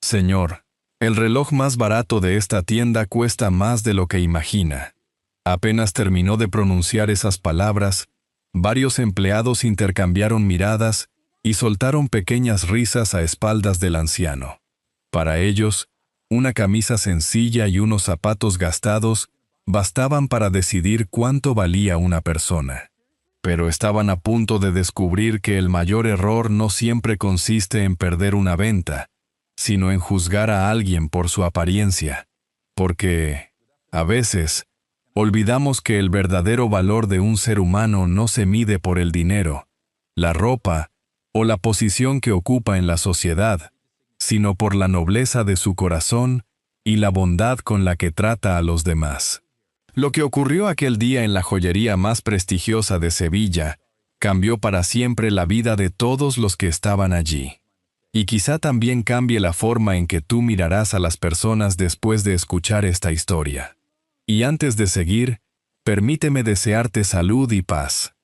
Señor, el reloj más barato de esta tienda cuesta más de lo que imagina. Apenas terminó de pronunciar esas palabras, varios empleados intercambiaron miradas y soltaron pequeñas risas a espaldas del anciano. Para ellos, una camisa sencilla y unos zapatos gastados bastaban para decidir cuánto valía una persona. Pero estaban a punto de descubrir que el mayor error no siempre consiste en perder una venta, sino en juzgar a alguien por su apariencia, porque, a veces, olvidamos que el verdadero valor de un ser humano no se mide por el dinero, la ropa o la posición que ocupa en la sociedad, sino por la nobleza de su corazón y la bondad con la que trata a los demás. Lo que ocurrió aquel día en la joyería más prestigiosa de Sevilla cambió para siempre la vida de todos los que estaban allí. Y quizá también cambie la forma en que tú mirarás a las personas después de escuchar esta historia. Y antes de seguir, permíteme desearte salud y paz.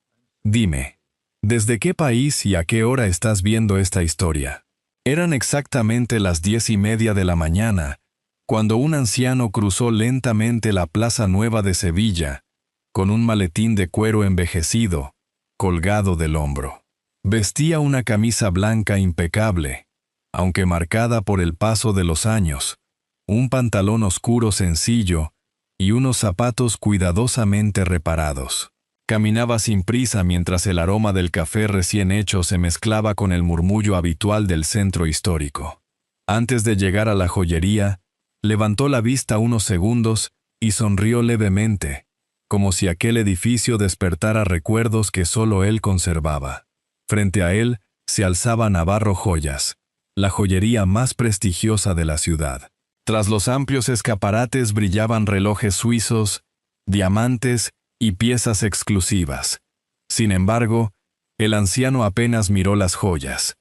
Dime, ¿desde qué país y a qué hora estás viendo esta historia? Eran exactamente las 10:30 de la mañana, cuando un anciano cruzó lentamente la Plaza Nueva de Sevilla, con un maletín de cuero envejecido, colgado del hombro. Vestía una camisa blanca impecable, aunque marcada por el paso de los años, un pantalón oscuro sencillo y unos zapatos cuidadosamente reparados. Caminaba sin prisa mientras el aroma del café recién hecho se mezclaba con el murmullo habitual del centro histórico. Antes de llegar a la joyería, levantó la vista unos segundos y sonrió levemente, como si aquel edificio despertara recuerdos que solo él conservaba. Frente a él se alzaba Navarro Joyas, la joyería más prestigiosa de la ciudad. Tras los amplios escaparates brillaban relojes suizos, diamantes y piezas exclusivas. Sin embargo, el anciano apenas miró las joyas.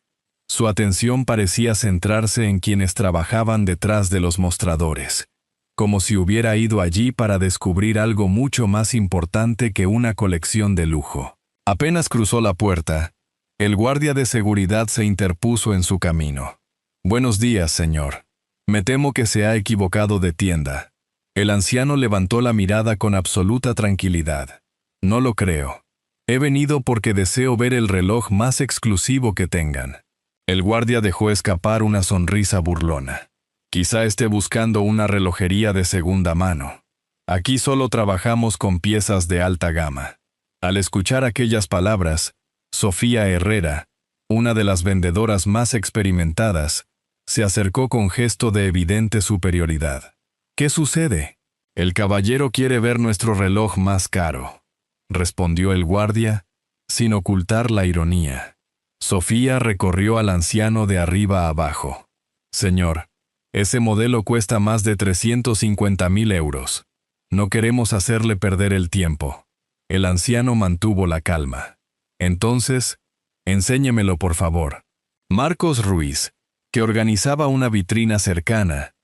Su atención parecía centrarse en quienes trabajaban detrás de los mostradores, como si hubiera ido allí para descubrir algo mucho más importante que una colección de lujo. Apenas cruzó la puerta, el guardia de seguridad se interpuso en su camino. «Buenos días, señor. Me temo que se ha equivocado de tienda». El anciano levantó la mirada con absoluta tranquilidad. «No lo creo. He venido porque deseo ver el reloj más exclusivo que tengan». El guardia dejó escapar una sonrisa burlona. «Quizá esté buscando una relojería de segunda mano. Aquí solo trabajamos con piezas de alta gama». Al escuchar aquellas palabras, Sofía Herrera, una de las vendedoras más experimentadas, se acercó con gesto de evidente superioridad. «¿Qué sucede? El caballero quiere ver nuestro reloj más caro», respondió el guardia, sin ocultar la ironía. Sofía recorrió al anciano de arriba a abajo. «Señor, ese modelo cuesta más de 350.000 euros. No queremos hacerle perder el tiempo». El anciano mantuvo la calma. «Entonces, enséñemelo por favor». Marcos Ruiz, que organizaba una vitrina cercana,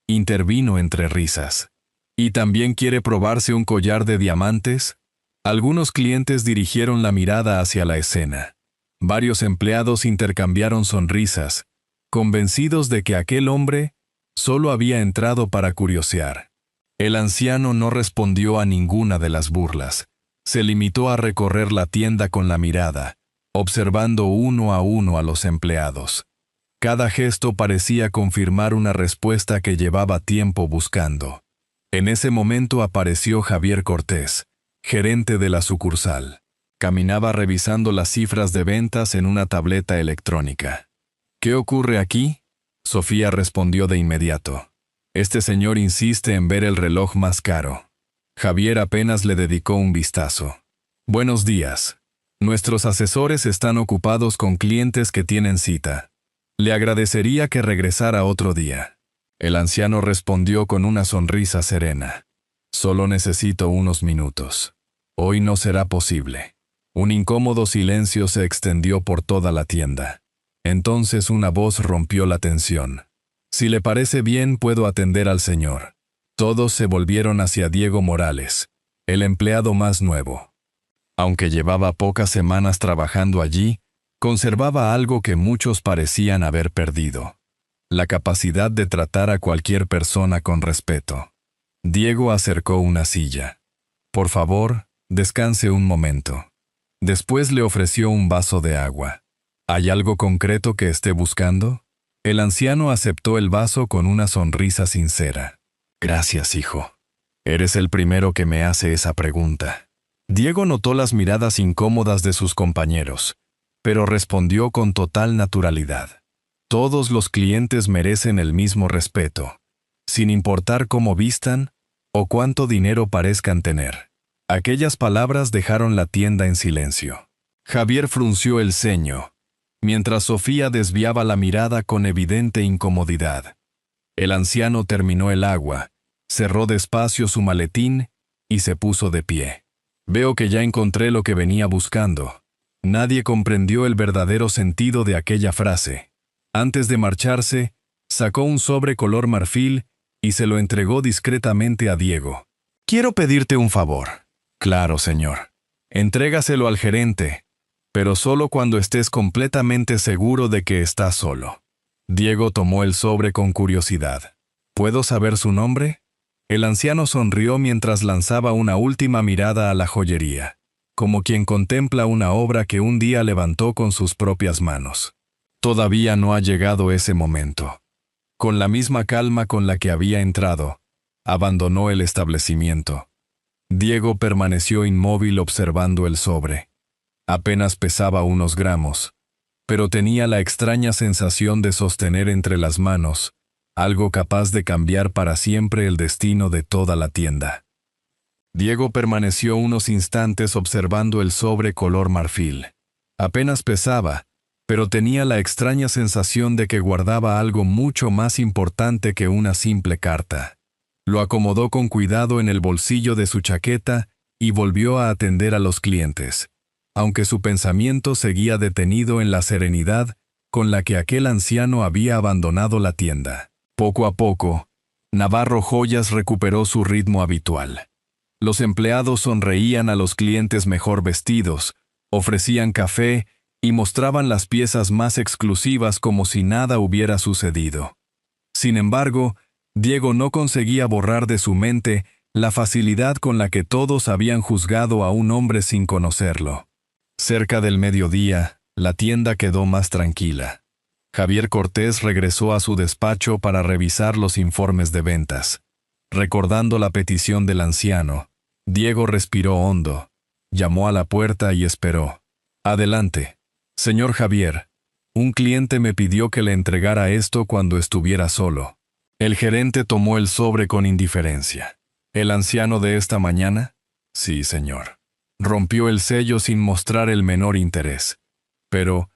intervino entre risas. «¿Y también quiere probarse un collar de diamantes?» Algunos clientes dirigieron la mirada hacia la escena. Varios empleados intercambiaron sonrisas, convencidos de que aquel hombre solo había entrado para curiosear. El anciano no respondió a ninguna de las burlas. Se limitó a recorrer la tienda con la mirada, observando uno a los empleados. Cada gesto parecía confirmar una respuesta que llevaba tiempo buscando. En ese momento apareció Javier Cortés, gerente de la sucursal. Caminaba revisando las cifras de ventas en una tableta electrónica. «¿Qué ocurre aquí?», Sofía respondió de inmediato. «Este señor insiste en ver el reloj más caro». Javier apenas le dedicó un vistazo. «Buenos días. Nuestros asesores están ocupados con clientes que tienen cita. Le agradecería que regresara otro día». El anciano respondió con una sonrisa serena. «Solo necesito unos minutos. Hoy no será posible». Un incómodo silencio se extendió por toda la tienda. Entonces una voz rompió la tensión. «Si le parece bien, puedo atender al señor». Todos se volvieron hacia Diego Morales, el empleado más nuevo. Aunque llevaba pocas semanas trabajando allí, conservaba algo que muchos parecían haber perdido: la capacidad de tratar a cualquier persona con respeto. Diego acercó una silla. Por favor, descanse un momento. Después le ofreció un vaso de agua. ¿Hay algo concreto que esté buscando? El anciano aceptó el vaso con una sonrisa sincera. Gracias, hijo. Eres el primero que me hace esa pregunta. Diego notó las miradas incómodas de sus compañeros, pero respondió con total naturalidad. Todos los clientes merecen el mismo respeto, sin importar cómo vistan o cuánto dinero parezcan tener. Aquellas palabras dejaron la tienda en silencio. Javier frunció el ceño, mientras Sofía desviaba la mirada con evidente incomodidad. El anciano terminó el agua, cerró despacio su maletín y se puso de pie. Veo que ya encontré lo que venía buscando. Nadie comprendió el verdadero sentido de aquella frase. Antes de marcharse, sacó un sobre color marfil y se lo entregó discretamente a Diego. Quiero pedirte un favor. Claro, señor. Entrégaselo al gerente, pero solo cuando estés completamente seguro de que estás solo. Diego tomó el sobre con curiosidad. ¿Puedo saber su nombre? El anciano sonrió mientras lanzaba una última mirada a la joyería, como quien contempla una obra que un día levantó con sus propias manos. Todavía no ha llegado ese momento. Con la misma calma con la que había entrado, abandonó el establecimiento. Diego permaneció inmóvil observando el sobre. Apenas pesaba unos gramos, pero tenía la extraña sensación de sostener entre las manos algo capaz de cambiar para siempre el destino de toda la tienda. Diego permaneció unos instantes observando el sobre color marfil. Apenas pesaba, pero tenía la extraña sensación de que guardaba algo mucho más importante que una simple carta. Lo acomodó con cuidado en el bolsillo de su chaqueta y volvió a atender a los clientes, aunque su pensamiento seguía detenido en la serenidad con la que aquel anciano había abandonado la tienda. Poco a poco, Navarro Joyas recuperó su ritmo habitual. Los empleados sonreían a los clientes mejor vestidos, ofrecían café y mostraban las piezas más exclusivas como si nada hubiera sucedido. Sin embargo, Diego no conseguía borrar de su mente la facilidad con la que todos habían juzgado a un hombre sin conocerlo. Cerca del mediodía, la tienda quedó más tranquila. Javier Cortés regresó a su despacho para revisar los informes de ventas. Recordando la petición del anciano, Diego respiró hondo, llamó a la puerta y esperó. Adelante. Señor Javier, un cliente me pidió que le entregara esto cuando estuviera solo. El gerente tomó el sobre con indiferencia. ¿El anciano de esta mañana? Sí, señor. Rompió el sello sin mostrar el menor interés. Pero,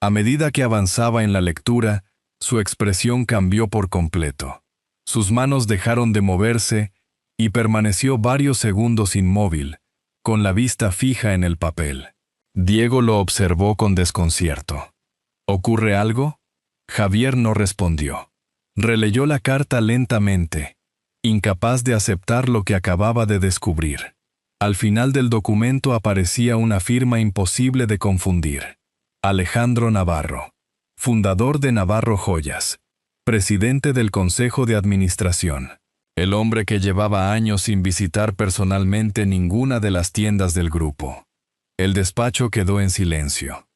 a medida que avanzaba en la lectura, su expresión cambió por completo. Sus manos dejaron de moverse y permaneció varios segundos inmóvil, con la vista fija en el papel. Diego lo observó con desconcierto. ¿Ocurre algo? Javier no respondió. Releyó la carta lentamente, incapaz de aceptar lo que acababa de descubrir. Al final del documento aparecía una firma imposible de confundir. Alejandro Navarro, fundador de Navarro Joyas, presidente del Consejo de Administración, el hombre que llevaba años sin visitar personalmente ninguna de las tiendas del grupo. El despacho quedó en silencio.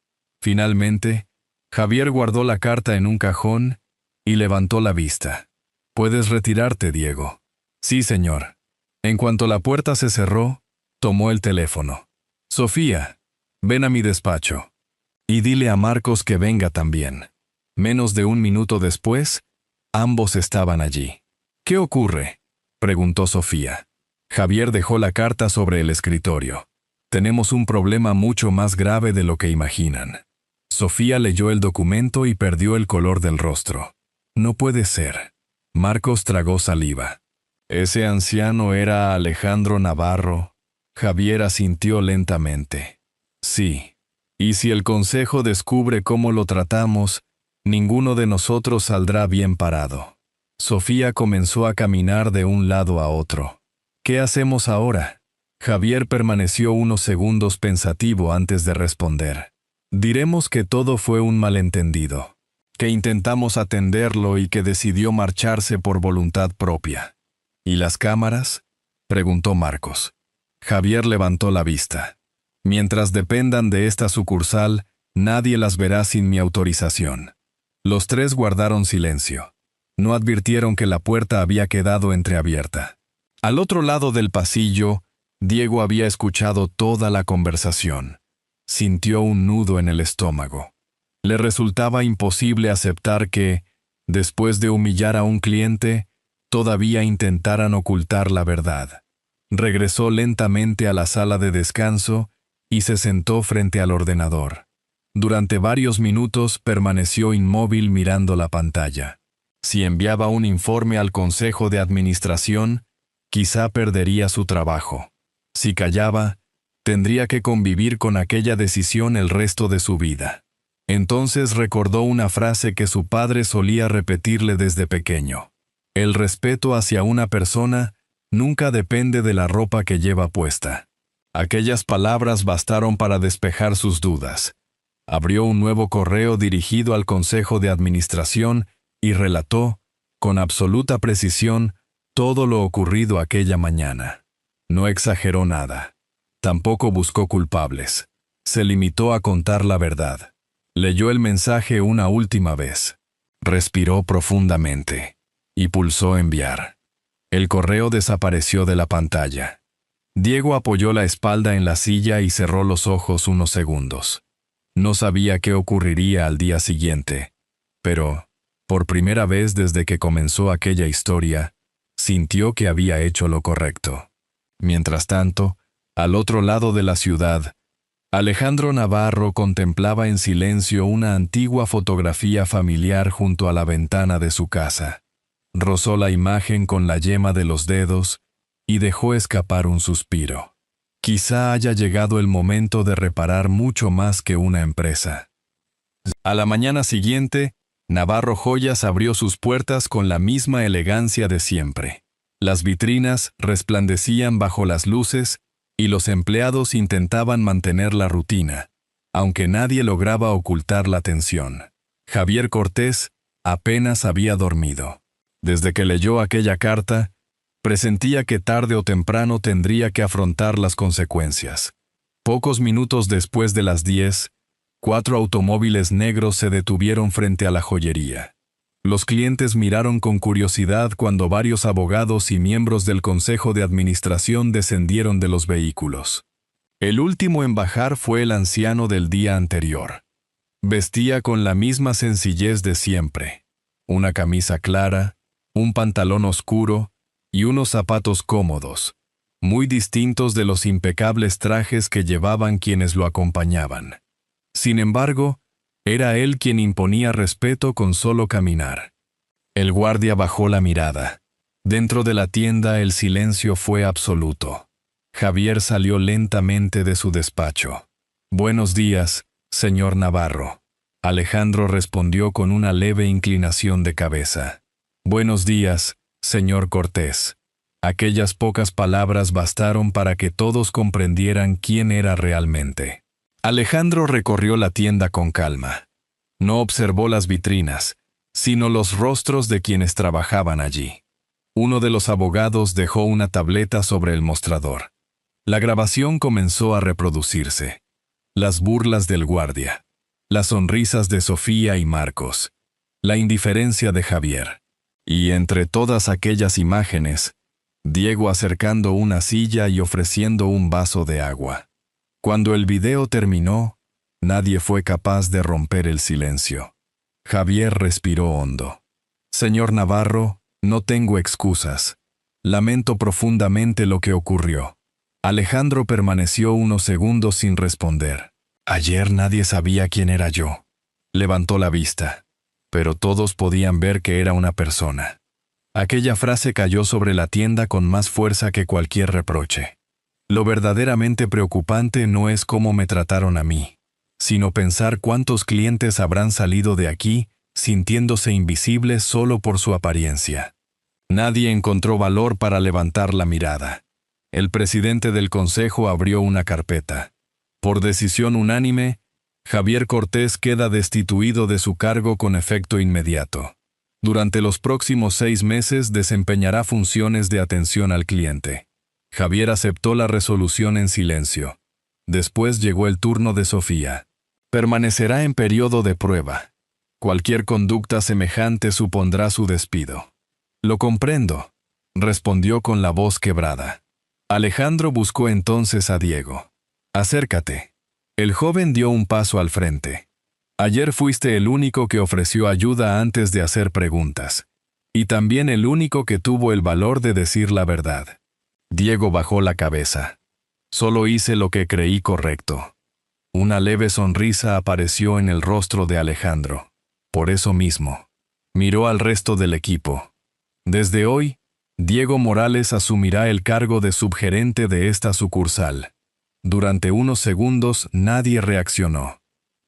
Finalmente, Javier guardó la carta en un cajón y levantó la vista. «Puedes retirarte, Diego». «Sí, señor». En cuanto la puerta se cerró, tomó el teléfono. «Sofía, ven a mi despacho. Y dile a Marcos que venga también». Menos de un minuto después, ambos estaban allí. «¿Qué ocurre?», preguntó Sofía. Javier dejó la carta sobre el escritorio. «Tenemos un problema mucho más grave de lo que imaginan». Sofía leyó el documento y perdió el color del rostro. «No puede ser». Marcos tragó saliva. «¿Ese anciano era Alejandro Navarro?» Javier asintió lentamente. «Sí. Y si el consejo descubre cómo lo tratamos, ninguno de nosotros saldrá bien parado». Sofía comenzó a caminar de un lado a otro. «¿Qué hacemos ahora?». Javier permaneció unos segundos pensativo antes de responder. «Diremos que todo fue un malentendido». que intentamos atenderlo y que decidió marcharse por voluntad propia. ¿Y las cámaras?, preguntó Marcos. Javier levantó la vista. Mientras dependan de esta sucursal, nadie las verá sin mi autorización. Los tres guardaron silencio. No advirtieron que la puerta había quedado entreabierta. Al otro lado del pasillo, Diego había escuchado toda la conversación. Sintió un nudo en el estómago. Le resultaba imposible aceptar que, después de humillar a un cliente, todavía intentaran ocultar la verdad. Regresó lentamente a la sala de descanso y se sentó frente al ordenador. Durante varios minutos permaneció inmóvil mirando la pantalla. Si enviaba un informe al Consejo de Administración, quizá perdería su trabajo. Si callaba, tendría que convivir con aquella decisión el resto de su vida. Entonces recordó una frase que su padre solía repetirle desde pequeño. El respeto hacia una persona nunca depende de la ropa que lleva puesta. Aquellas palabras bastaron para despejar sus dudas. Abrió un nuevo correo dirigido al Consejo de Administración y relató, con absoluta precisión, todo lo ocurrido aquella mañana. No exageró nada. Tampoco buscó culpables. Se limitó a contar la verdad. Leyó el mensaje una última vez. Respiró profundamente y pulsó enviar. El correo desapareció de la pantalla. Diego apoyó la espalda en la silla y cerró los ojos unos segundos. No sabía qué ocurriría al día siguiente, pero, por primera vez desde que comenzó aquella historia, sintió que había hecho lo correcto. Mientras tanto, al otro lado de la ciudad, Alejandro Navarro contemplaba en silencio una antigua fotografía familiar junto a la ventana de su casa. Rozó la imagen con la yema de los dedos y dejó escapar un suspiro. Quizá haya llegado el momento de reparar mucho más que una empresa. A la mañana siguiente, Navarro Joyas abrió sus puertas con la misma elegancia de siempre. Las vitrinas resplandecían bajo las luces y los empleados intentaban mantener la rutina, aunque nadie lograba ocultar la tensión. Javier Cortés apenas había dormido. Desde que leyó aquella carta, presentía que tarde o temprano tendría que afrontar las consecuencias. Pocos minutos después de las 10, 4 automóviles negros se detuvieron frente a la joyería. Los clientes miraron con curiosidad cuando varios abogados y miembros del Consejo de Administración descendieron de los vehículos. El último en bajar fue el anciano del día anterior. Vestía con la misma sencillez de siempre. Una camisa clara, un pantalón oscuro y unos zapatos cómodos, muy distintos de los impecables trajes que llevaban quienes lo acompañaban. Sin embargo, era él quien imponía respeto con solo caminar. El guardia bajó la mirada. Dentro de la tienda el silencio fue absoluto. Javier salió lentamente de su despacho. «Buenos días, señor Navarro». Alejandro respondió con una leve inclinación de cabeza. «Buenos días, señor Cortés». Aquellas pocas palabras bastaron para que todos comprendieran quién era realmente. Alejandro recorrió la tienda con calma. No observó las vitrinas, sino los rostros de quienes trabajaban allí. Uno de los abogados dejó una tableta sobre el mostrador. La grabación comenzó a reproducirse. Las burlas del guardia, las sonrisas de Sofía y Marcos, la indiferencia de Javier. Y entre todas aquellas imágenes, Diego acercando una silla y ofreciendo un vaso de agua. Cuando el video terminó, nadie fue capaz de romper el silencio. Javier respiró hondo. «Señor Navarro, no tengo excusas. Lamento profundamente lo que ocurrió». Alejandro permaneció unos segundos sin responder. «Ayer nadie sabía quién era yo». Levantó la vista, pero todos podían ver que era una persona. Aquella frase cayó sobre la tienda con más fuerza que cualquier reproche. Lo verdaderamente preocupante no es cómo me trataron a mí, sino pensar cuántos clientes habrán salido de aquí sintiéndose invisibles solo por su apariencia. Nadie encontró valor para levantar la mirada. El presidente del consejo abrió una carpeta. Por decisión unánime, Javier Cortés queda destituido de su cargo con efecto inmediato. Durante los próximos 6 meses desempeñará funciones de atención al cliente. Javier aceptó la resolución en silencio. Después llegó el turno de Sofía. Permanecerá en periodo de prueba. Cualquier conducta semejante supondrá su despido. Lo comprendo, respondió con la voz quebrada. Alejandro buscó entonces a Diego. Acércate. El joven dio un paso al frente. Ayer fuiste el único que ofreció ayuda antes de hacer preguntas. Y también el único que tuvo el valor de decir la verdad. Diego bajó la cabeza. Solo hice lo que creí correcto. Una leve sonrisa apareció en el rostro de Alejandro. Por eso mismo. Miró al resto del equipo. Desde hoy, Diego Morales asumirá el cargo de subgerente de esta sucursal. Durante unos segundos nadie reaccionó.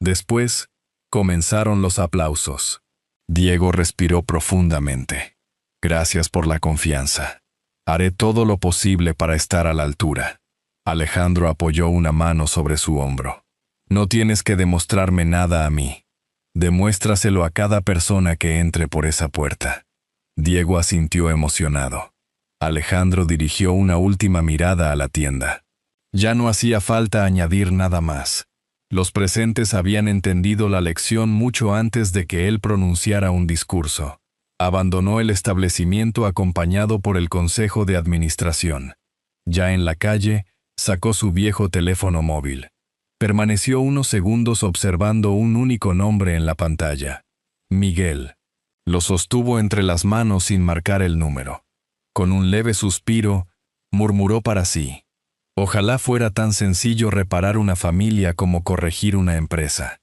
Después, comenzaron los aplausos. Diego respiró profundamente. Gracias por la confianza. Haré todo lo posible para estar a la altura. Alejandro apoyó una mano sobre su hombro. No tienes que demostrarme nada a mí. Demuéstraselo a cada persona que entre por esa puerta. Diego asintió emocionado. Alejandro dirigió una última mirada a la tienda. Ya no hacía falta añadir nada más. Los presentes habían entendido la lección mucho antes de que él pronunciara un discurso. Abandonó el establecimiento acompañado por el consejo de administración. Ya en la calle, sacó su viejo teléfono móvil. Permaneció unos segundos observando un único nombre en la pantalla. Miguel. Lo sostuvo entre las manos sin marcar el número. Con un leve suspiro, murmuró para sí. Ojalá fuera tan sencillo reparar una familia como corregir una empresa.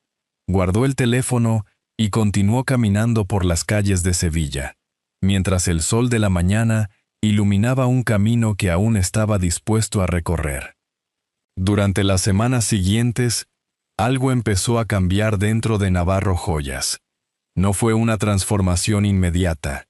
Guardó el teléfono y continuó caminando por las calles de Sevilla, mientras el sol de la mañana iluminaba un camino que aún estaba dispuesto a recorrer. Durante las semanas siguientes, algo empezó a cambiar dentro de Navarro Joyas. No fue una transformación inmediata.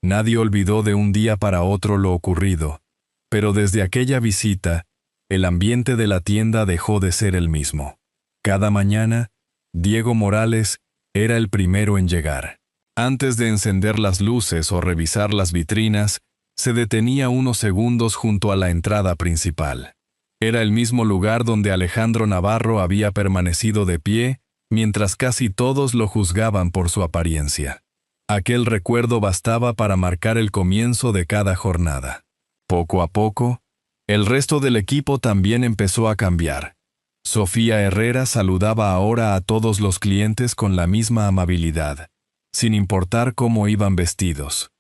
Nadie olvidó de un día para otro lo ocurrido, pero desde aquella visita, el ambiente de la tienda dejó de ser el mismo. Cada mañana, Diego Morales era el primero en llegar. Antes de encender las luces o revisar las vitrinas, se detenía unos segundos junto a la entrada principal. Era el mismo lugar donde Alejandro Navarro había permanecido de pie, mientras casi todos lo juzgaban por su apariencia. Aquel recuerdo bastaba para marcar el comienzo de cada jornada. Poco a poco, el resto del equipo también empezó a cambiar. Sofía Herrera saludaba ahora a todos los clientes con la misma amabilidad, sin importar cómo iban vestidos.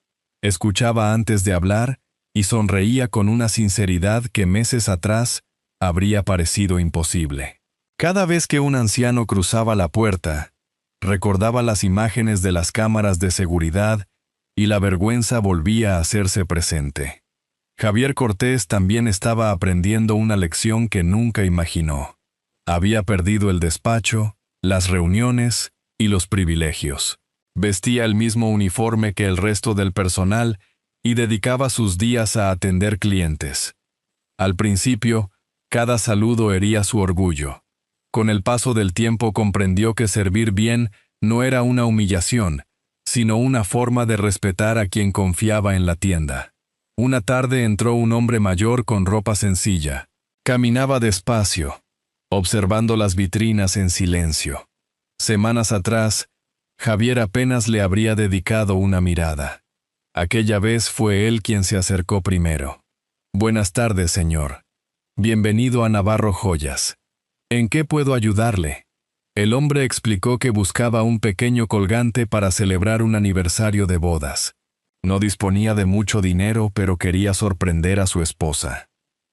Escuchaba antes de hablar y sonreía con una sinceridad que meses atrás habría parecido imposible. Cada vez que un anciano cruzaba la puerta, recordaba las imágenes de las cámaras de seguridad y la vergüenza volvía a hacerse presente. Javier Cortés también estaba aprendiendo una lección que nunca imaginó. Había perdido el despacho, las reuniones y los privilegios. Vestía el mismo uniforme que el resto del personal y dedicaba sus días a atender clientes. Al principio, cada saludo hería su orgullo. Con el paso del tiempo comprendió que servir bien no era una humillación, sino una forma de respetar a quien confiaba en la tienda. Una tarde entró un hombre mayor con ropa sencilla. Caminaba despacio, observando las vitrinas en silencio. Semanas atrás, Javier apenas le habría dedicado una mirada. Aquella vez fue él quien se acercó primero. Buenas tardes, señor. Bienvenido a Navarro Joyas. ¿En qué puedo ayudarle? El hombre explicó que buscaba un pequeño colgante para celebrar un aniversario de bodas. No disponía de mucho dinero, pero quería sorprender a su esposa.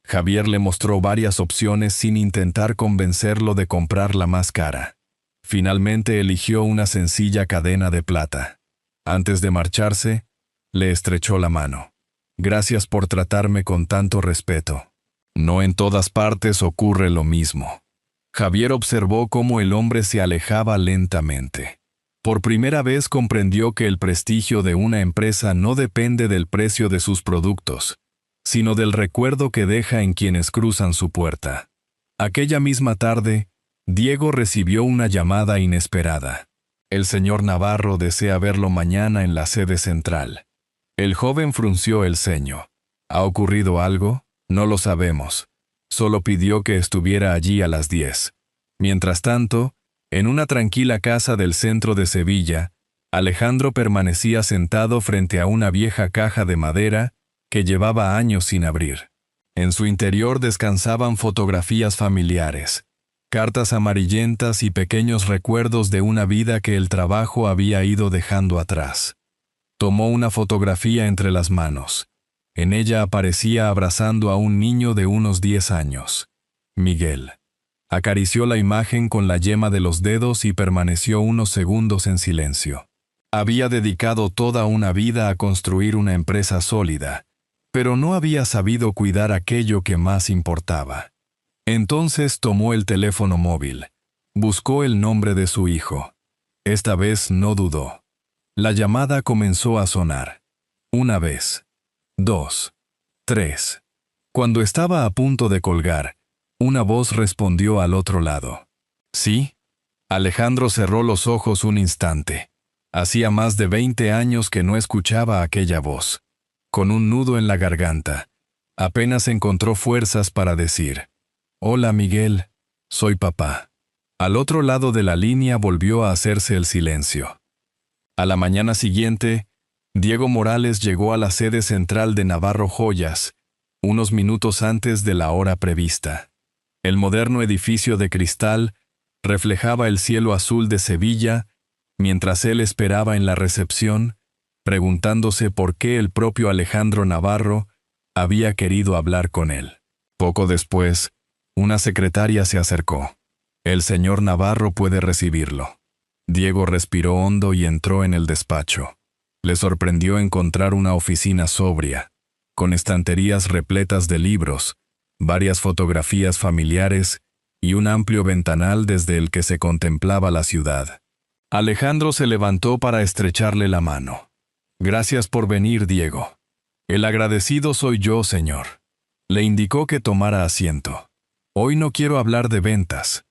Javier le mostró varias opciones sin intentar convencerlo de comprar la más cara. Finalmente eligió una sencilla cadena de plata. Antes de marcharse, le estrechó la mano. Gracias por tratarme con tanto respeto. No en todas partes ocurre lo mismo. Javier observó cómo el hombre se alejaba lentamente. Por primera vez comprendió que el prestigio de una empresa no depende del precio de sus productos, sino del recuerdo que deja en quienes cruzan su puerta. Aquella misma tarde, Diego recibió una llamada inesperada. El señor Navarro desea verlo mañana en la sede central. El joven frunció el ceño. ¿Ha ocurrido algo? No lo sabemos. Solo pidió que estuviera allí a las 10. Mientras tanto, en una tranquila casa del centro de Sevilla, Alejandro permanecía sentado frente a una vieja caja de madera que llevaba años sin abrir. En su interior descansaban fotografías familiares, cartas amarillentas y pequeños recuerdos de una vida que el trabajo había ido dejando atrás. Tomó una fotografía entre las manos. En ella aparecía abrazando a un niño de unos 10 años. Miguel. Acarició la imagen con la yema de los dedos y permaneció unos segundos en silencio. Había dedicado toda una vida a construir una empresa sólida, pero no había sabido cuidar aquello que más importaba. Entonces tomó el teléfono móvil. Buscó el nombre de su hijo. Esta vez no dudó. La llamada comenzó a sonar. 1 vez. 2. 3. Cuando estaba a punto de colgar, una voz respondió al otro lado. ¿Sí? Alejandro cerró los ojos un instante. Hacía más de 20 años que no escuchaba aquella voz. Con un nudo en la garganta, apenas encontró fuerzas para decir: «Hola, Miguel, soy papá». Al otro lado de la línea volvió a hacerse el silencio. A la mañana siguiente, Diego Morales llegó a la sede central de Navarro Joyas, unos minutos antes de la hora prevista. El moderno edificio de cristal reflejaba el cielo azul de Sevilla, mientras él esperaba en la recepción, preguntándose por qué el propio Alejandro Navarro había querido hablar con él. Poco después, una secretaria se acercó. «El señor Navarro puede recibirlo». Diego respiró hondo y entró en el despacho. Le sorprendió encontrar una oficina sobria, con estanterías repletas de libros, varias fotografías familiares y un amplio ventanal desde el que se contemplaba la ciudad. Alejandro se levantó para estrecharle la mano. «Gracias por venir, Diego. El agradecido soy yo, señor». Le indicó que tomara asiento. «Hoy no quiero hablar de ventas».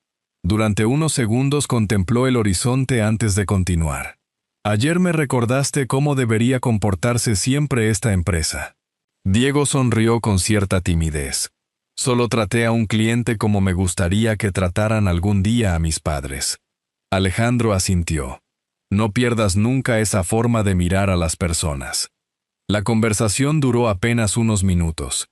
Durante unos segundos contempló el horizonte antes de continuar. «Ayer me recordaste cómo debería comportarse siempre esta empresa». Diego sonrió con cierta timidez. «Solo traté a un cliente como me gustaría que trataran algún día a mis padres». Alejandro asintió. «No pierdas nunca esa forma de mirar a las personas». La conversación duró apenas unos minutos.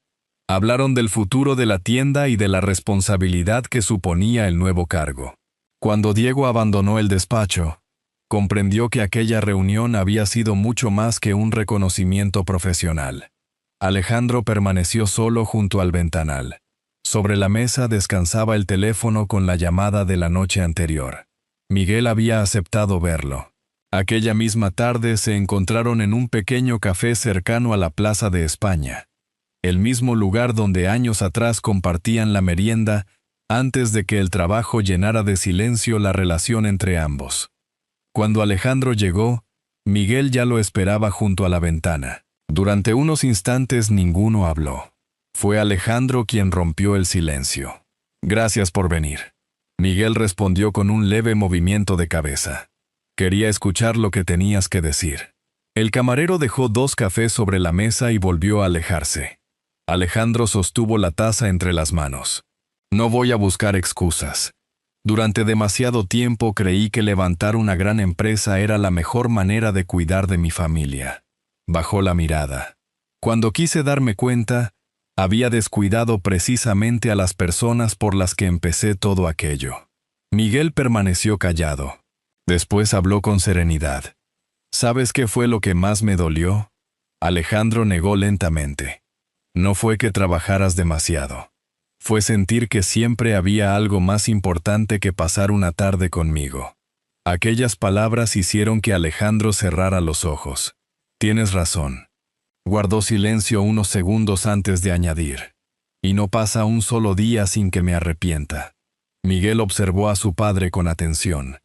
Hablaron del futuro de la tienda y de la responsabilidad que suponía el nuevo cargo. Cuando Diego abandonó el despacho, comprendió que aquella reunión había sido mucho más que un reconocimiento profesional. Alejandro permaneció solo junto al ventanal. Sobre la mesa descansaba el teléfono con la llamada de la noche anterior. Miguel había aceptado verlo. Aquella misma tarde se encontraron en un pequeño café cercano a la Plaza de España, el mismo lugar donde años atrás compartían la merienda antes de que el trabajo llenara de silencio la relación entre ambos. Cuando Alejandro llegó, Miguel ya lo esperaba junto a la ventana. Durante unos instantes ninguno habló. Fue Alejandro quien rompió el silencio. «Gracias por venir». Miguel respondió con un leve movimiento de cabeza. «Quería escuchar lo que tenías que decir». El camarero dejó 2 cafés sobre la mesa y volvió a alejarse. Alejandro sostuvo la taza entre las manos. «No voy a buscar excusas. Durante demasiado tiempo creí que levantar una gran empresa era la mejor manera de cuidar de mi familia». Bajó la mirada. «Cuando quise darme cuenta, había descuidado precisamente a las personas por las que empecé todo aquello». Miguel permaneció callado. Después habló con serenidad. «¿Sabes qué fue lo que más me dolió?». Alejandro negó lentamente. «No fue que trabajaras demasiado. Fue sentir que siempre había algo más importante que pasar una tarde conmigo». Aquellas palabras hicieron que Alejandro cerrara los ojos. «Tienes razón». Guardó silencio unos segundos antes de añadir: «Y no pasa un solo día sin que me arrepienta». Miguel observó a su padre con atención.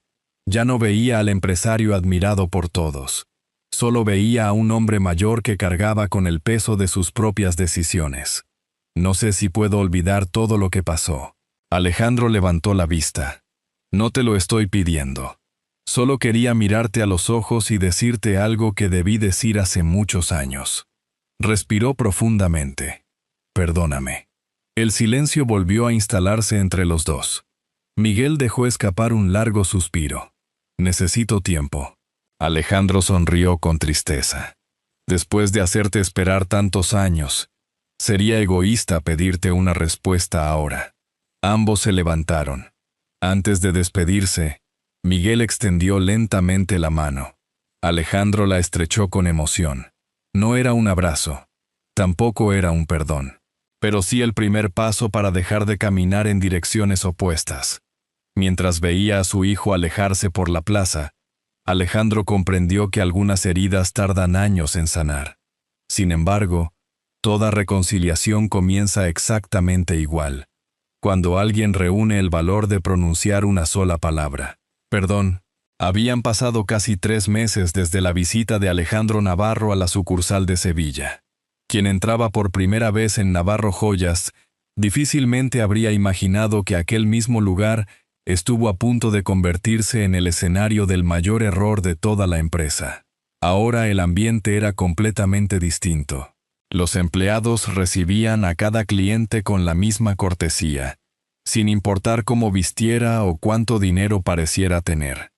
Ya no veía al empresario admirado por todos. Solo veía a un hombre mayor que cargaba con el peso de sus propias decisiones. «No sé si puedo olvidar todo lo que pasó». Alejandro levantó la vista. No te lo estoy pidiendo. Solo quería mirarte a los ojos y decirte algo que debí decir hace muchos años. Respiró profundamente. Perdóname. El silencio volvió a instalarse entre los dos. Miguel dejó escapar un largo suspiro. Necesito tiempo. Alejandro sonrió con tristeza. Después de hacerte esperar tantos años, sería egoísta pedirte una respuesta ahora. Ambos se levantaron. Antes de despedirse, Miguel extendió lentamente la mano. Alejandro la estrechó con emoción. No era un abrazo. Tampoco era un perdón. Pero sí el primer paso para dejar de caminar en direcciones opuestas. Mientras veía a su hijo alejarse por la plaza, Alejandro comprendió que algunas heridas tardan años en sanar. Sin embargo, toda reconciliación comienza exactamente igual, cuando alguien reúne el valor de pronunciar una sola palabra. Perdón. Habían pasado casi 3 meses desde la visita de Alejandro Navarro a la sucursal de Sevilla. Quien entraba por primera vez en Navarro Joyas, difícilmente habría imaginado que aquel mismo lugar estuvo a punto de convertirse en el escenario del mayor error de toda la empresa. Ahora el ambiente era completamente distinto. Los empleados recibían a cada cliente con la misma cortesía, sin importar cómo vistiera o cuánto dinero pareciera tener.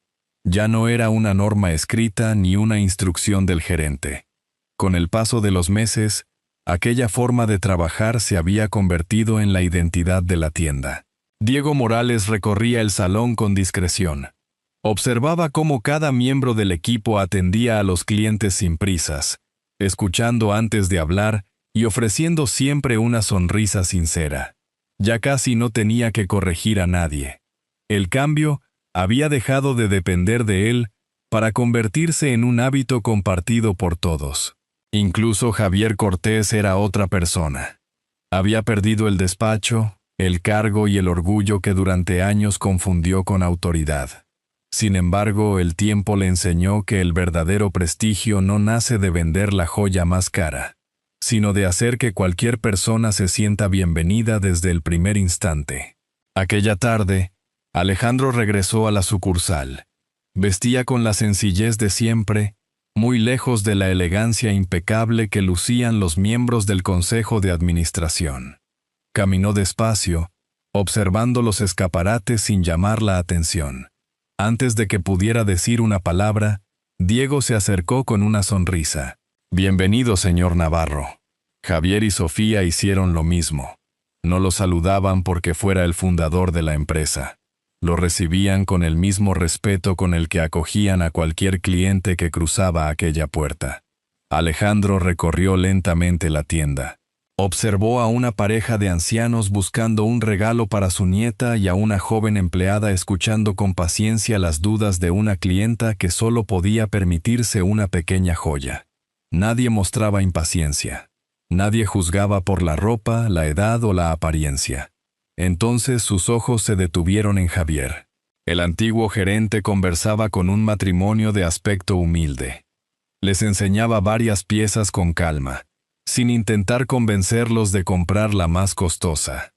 Ya no era una norma escrita ni una instrucción del gerente. Con el paso de los meses, aquella forma de trabajar se había convertido en la identidad de la tienda. Diego Morales recorría el salón con discreción. Observaba cómo cada miembro del equipo atendía a los clientes sin prisas, escuchando antes de hablar y ofreciendo siempre una sonrisa sincera. Ya casi no tenía que corregir a nadie. El cambio había dejado de depender de él para convertirse en un hábito compartido por todos. Incluso Javier Cortés era otra persona. Había perdido el despacho, el cargo y el orgullo que durante años confundió con autoridad. Sin embargo, el tiempo le enseñó que el verdadero prestigio no nace de vender la joya más cara, sino de hacer que cualquier persona se sienta bienvenida desde el primer instante. Aquella tarde, Alejandro regresó a la sucursal. Vestía con la sencillez de siempre, muy lejos de la elegancia impecable que lucían los miembros del consejo de administración. Caminó despacio, observando los escaparates sin llamar la atención. Antes de que pudiera decir una palabra, Diego se acercó con una sonrisa. «Bienvenido, señor Navarro». Javier y Sofía hicieron lo mismo. No lo saludaban porque fuera el fundador de la empresa. Lo recibían con el mismo respeto con el que acogían a cualquier cliente que cruzaba aquella puerta. Alejandro recorrió lentamente la tienda. Observó a una pareja de ancianos buscando un regalo para su nieta y a una joven empleada escuchando con paciencia las dudas de una clienta que solo podía permitirse una pequeña joya. Nadie mostraba impaciencia. Nadie juzgaba por la ropa, la edad o la apariencia. Entonces sus ojos se detuvieron en Javier. El antiguo gerente conversaba con un matrimonio de aspecto humilde. Les enseñaba varias piezas con calma, sin intentar convencerlos de comprar la más costosa.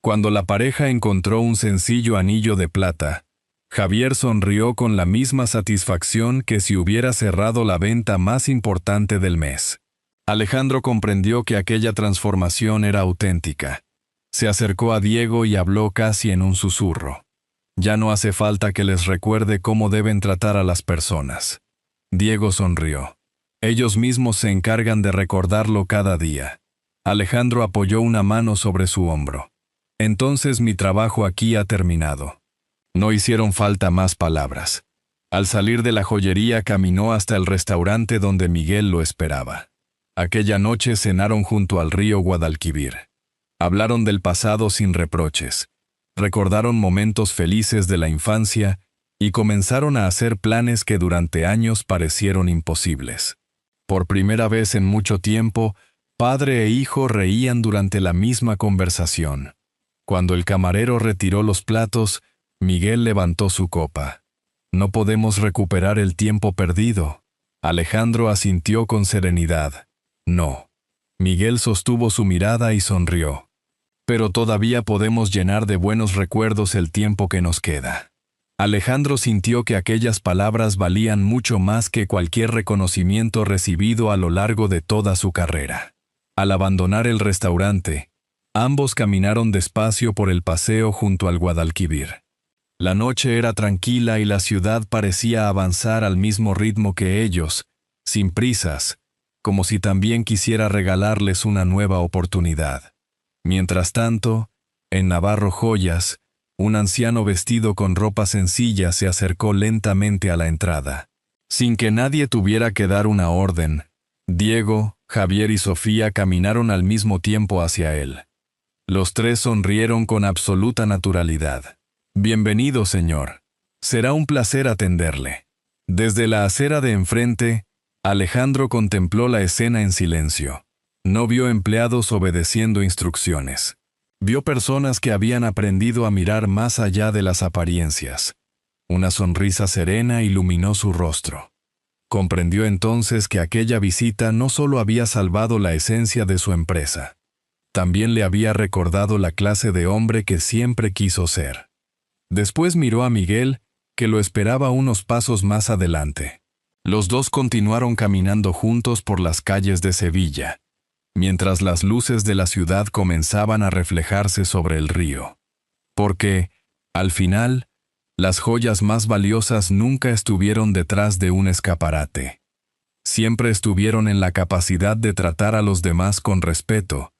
Cuando la pareja encontró un sencillo anillo de plata, Javier sonrió con la misma satisfacción que si hubiera cerrado la venta más importante del mes. Alejandro comprendió que aquella transformación era auténtica. Se acercó a Diego y habló casi en un susurro. Ya no hace falta que les recuerde cómo deben tratar a las personas. Diego sonrió. Ellos mismos se encargan de recordarlo cada día. Alejandro apoyó una mano sobre su hombro. Entonces mi trabajo aquí ha terminado. No hicieron falta más palabras. Al salir de la joyería caminó hasta el restaurante donde Miguel lo esperaba. Aquella noche cenaron junto al río Guadalquivir. Hablaron del pasado sin reproches. Recordaron momentos felices de la infancia y comenzaron a hacer planes que durante años parecieron imposibles. Por primera vez en mucho tiempo, padre e hijo reían durante la misma conversación. Cuando el camarero retiró los platos, Miguel levantó su copa. «No podemos recuperar el tiempo perdido». Alejandro asintió con serenidad. «No». Miguel sostuvo su mirada y sonrió. «Pero todavía podemos llenar de buenos recuerdos el tiempo que nos queda». Alejandro sintió que aquellas palabras valían mucho más que cualquier reconocimiento recibido a lo largo de toda su carrera. Al abandonar el restaurante, ambos caminaron despacio por el paseo junto al Guadalquivir. La noche era tranquila y la ciudad parecía avanzar al mismo ritmo que ellos, sin prisas, como si también quisiera regalarles una nueva oportunidad. Mientras tanto, en Navarro Joyas, un anciano vestido con ropa sencilla se acercó lentamente a la entrada. Sin que nadie tuviera que dar una orden, Diego, Javier y Sofía caminaron al mismo tiempo hacia él. Los tres sonrieron con absoluta naturalidad. «Bienvenido, señor. Será un placer atenderle». Desde la acera de enfrente, Alejandro contempló la escena en silencio. No vio empleados obedeciendo instrucciones. Vio personas que habían aprendido a mirar más allá de las apariencias. Una sonrisa serena iluminó su rostro. Comprendió entonces que aquella visita no solo había salvado la esencia de su empresa, también le había recordado la clase de hombre que siempre quiso ser. Después miró a Miguel, que lo esperaba unos pasos más adelante. Los dos continuaron caminando juntos por las calles de Sevilla, mientras las luces de la ciudad comenzaban a reflejarse sobre el río. Porque, al final, las joyas más valiosas nunca estuvieron detrás de un escaparate. Siempre estuvieron en la capacidad de tratar a los demás con respeto,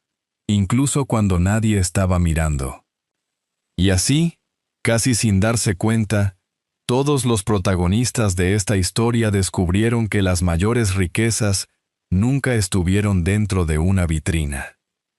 incluso cuando nadie estaba mirando. Y así, casi sin darse cuenta, todos los protagonistas de esta historia descubrieron que las mayores riquezas nunca estuvieron dentro de una vitrina.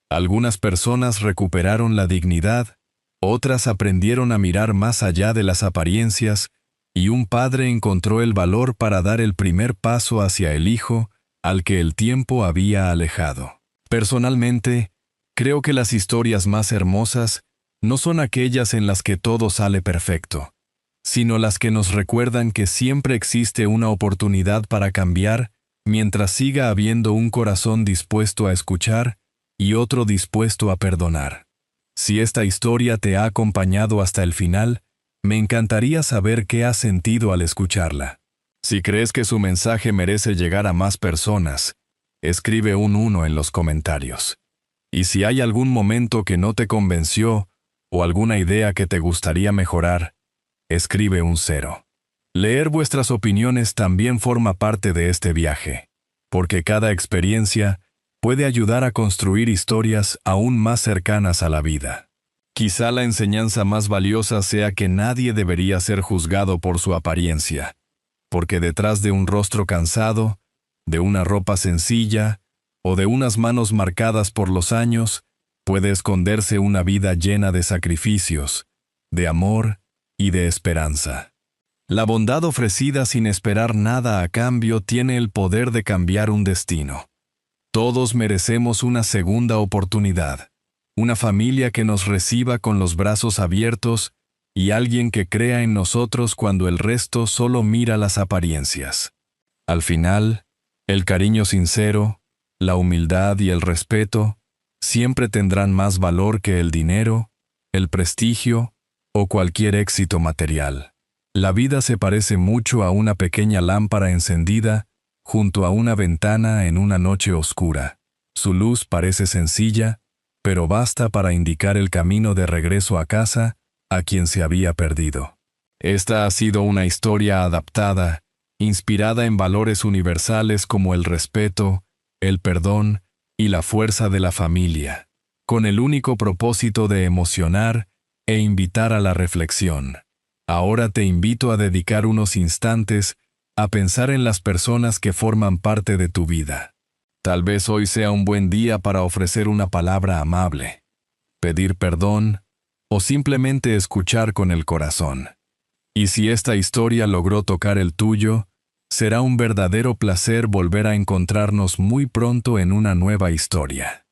Algunas personas recuperaron la dignidad, otras aprendieron a mirar más allá de las apariencias, y un padre encontró el valor para dar el primer paso hacia el hijo al que el tiempo había alejado. Personalmente, creo que las historias más hermosas no son aquellas en las que todo sale perfecto, sino las que nos recuerdan que siempre existe una oportunidad para cambiar mientras siga habiendo un corazón dispuesto a escuchar y otro dispuesto a perdonar. Si esta historia te ha acompañado hasta el final, me encantaría saber qué has sentido al escucharla. Si crees que su mensaje merece llegar a más personas, escribe un 1 en los comentarios. Y si hay algún momento que no te convenció o alguna idea que te gustaría mejorar, escribe un 0. Leer vuestras opiniones también forma parte de este viaje, porque cada experiencia puede ayudar a construir historias aún más cercanas a la vida. Quizá la enseñanza más valiosa sea que nadie debería ser juzgado por su apariencia, porque detrás de un rostro cansado, de una ropa sencilla o de unas manos marcadas por los años, puede esconderse una vida llena de sacrificios, de amor y de esperanza. La bondad ofrecida sin esperar nada a cambio tiene el poder de cambiar un destino. Todos merecemos una segunda oportunidad, una familia que nos reciba con los brazos abiertos y alguien que crea en nosotros cuando el resto solo mira las apariencias. Al final, el cariño sincero, la humildad y el respeto siempre tendrán más valor que el dinero, el prestigio o cualquier éxito material. La vida se parece mucho a una pequeña lámpara encendida junto a una ventana en una noche oscura. Su luz parece sencilla, pero basta para indicar el camino de regreso a casa a quien se había perdido. Esta ha sido una historia adaptada, inspirada en valores universales como el respeto, el perdón y la fuerza de la familia, con el único propósito de emocionar e invitar a la reflexión. Ahora te invito a dedicar unos instantes a pensar en las personas que forman parte de tu vida. Tal vez hoy sea un buen día para ofrecer una palabra amable, pedir perdón o simplemente escuchar con el corazón. Y si esta historia logró tocar el tuyo, será un verdadero placer volver a encontrarnos muy pronto en una nueva historia.